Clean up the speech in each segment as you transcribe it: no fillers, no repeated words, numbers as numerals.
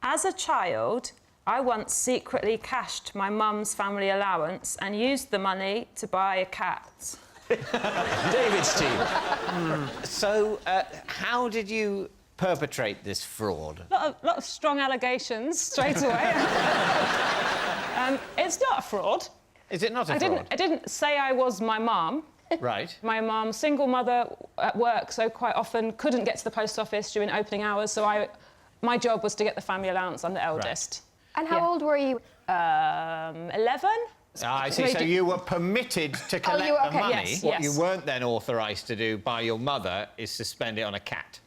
As a child, I once secretly cashed my mum's family allowance and used the money to buy a cat. David's team. So, how did you perpetrate this fraud? A lot of strong allegations straight away. It's not a fraud. Is it not a fraud? I didn't say I was my mum. Right. My mum, single mother at work, so quite often couldn't get to the post office during opening hours, so my job was to get the family allowance. I'm the eldest. Right. And how old were you? 11. I see. So you were permitted to collect the money. Yes, what yes. you weren't then authorised to do by your mother is to spend it on a cat.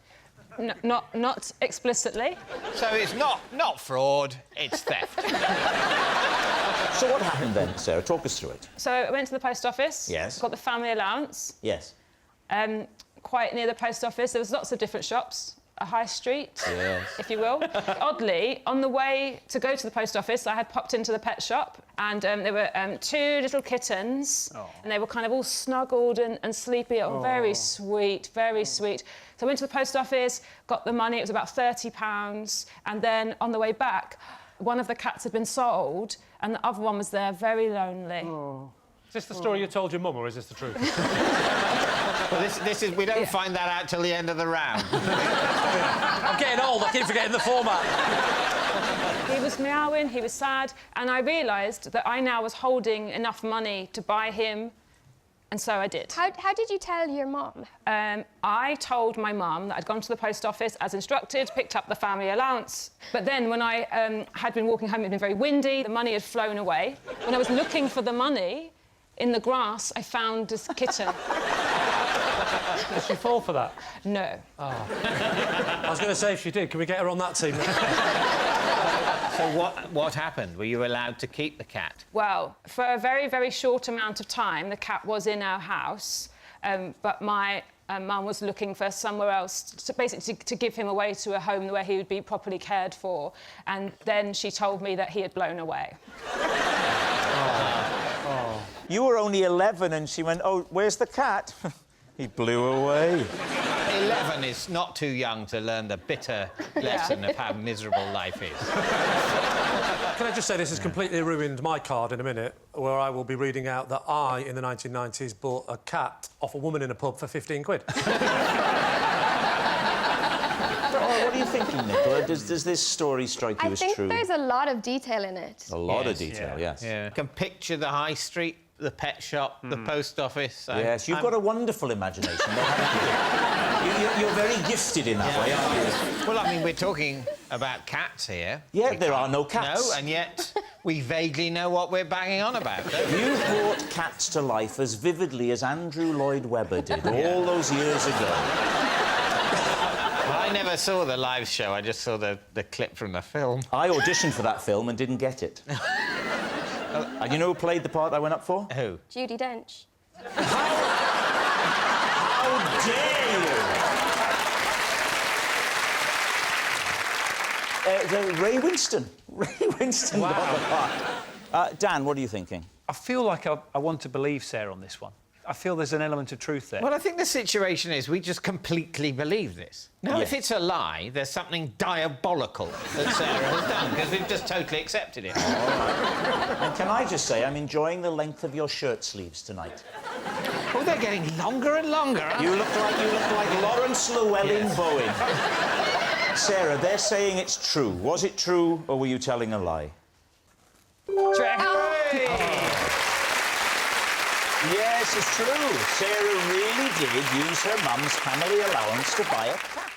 Not explicitly. So it's not fraud, it's theft. So what happened then, Sarah? Talk us through it. So I went to the post office. Yes. Got the family allowance. Yes. Quite near the post office, there was lots of different shops. A high street, yes, if you will. Oddly, on the way to go to the post office, I had popped into the pet shop and there were 2 little kittens and they were kind of all snuggled and sleepy. Oh, very sweet, very sweet. So I went to the post office, got the money, it was about £30, and then on the way back, one of the cats had been sold and the other one was there, very lonely. Is this the story you told your mum, or is this the truth? Well, this is... We don't find that out till the end of the round. I'm getting old, I keep forgetting the format. He was meowing, he was sad, and I realised that I now was holding enough money to buy him, and so I did. How did you tell your mum? I told my mum that I'd gone to the post office as instructed, picked up the family allowance. But then when I had been walking home, it had been very windy, the money had flown away. When I was looking for the money, in the grass, I found this kitten. Did she fall for that? No. Oh. I was going to say, if she did, can we get her on that team? So what happened? Were you allowed to keep the cat? Well, for a very, very short amount of time, the cat was in our house, but my mum was looking for somewhere else, basically to give him away to a home where he would be properly cared for, and then she told me that he had blown away. You were only 11 and she went, oh, where's the cat? He blew away. 11 is not too young to learn the bitter lesson of how miserable life is. Can I just say this has completely ruined my card in a minute, where I will be reading out that I, in the 1990s, bought a cat off a woman in a pub for 15 quid. What are you thinking, Nicola? Does this story strike you as true? I think there's a lot of detail in it. A lot of detail, yes. Yeah. You can picture the high street, the pet shop, the post office. Yes, you've got a wonderful imagination, though, haven't you? You're very gifted in that way, aren't you? Well, I mean, we're talking about cats here. Yeah, there are no cats. No, and yet we vaguely know what we're banging on about, don't we? You brought cats to life as vividly as Andrew Lloyd Webber did all those years ago. Well, I never saw the live show, I just saw the clip from the film. I auditioned for that film and didn't get it. And you know who played the part I went up for? Who? Judi Dench. How dare you! Ray Winston. Ray Winston got the part. Dan, what are you thinking? I feel like I want to believe Sarah on this one. I feel there's an element of truth there. Well, I think the situation is we just completely believe this. Now, if it's a lie, there's something diabolical that Sarah has done, because we've just totally accepted it. All right. And can I just say, I'm enjoying the length of your shirt sleeves tonight. Oh, they're getting longer and longer, aren't You look like Lawrence Llewellyn Bowen. Sarah, they're saying it's true. Was it true, or were you telling a lie? Yes, it's true. Sarah really did use her mum's family allowance to buy a cat.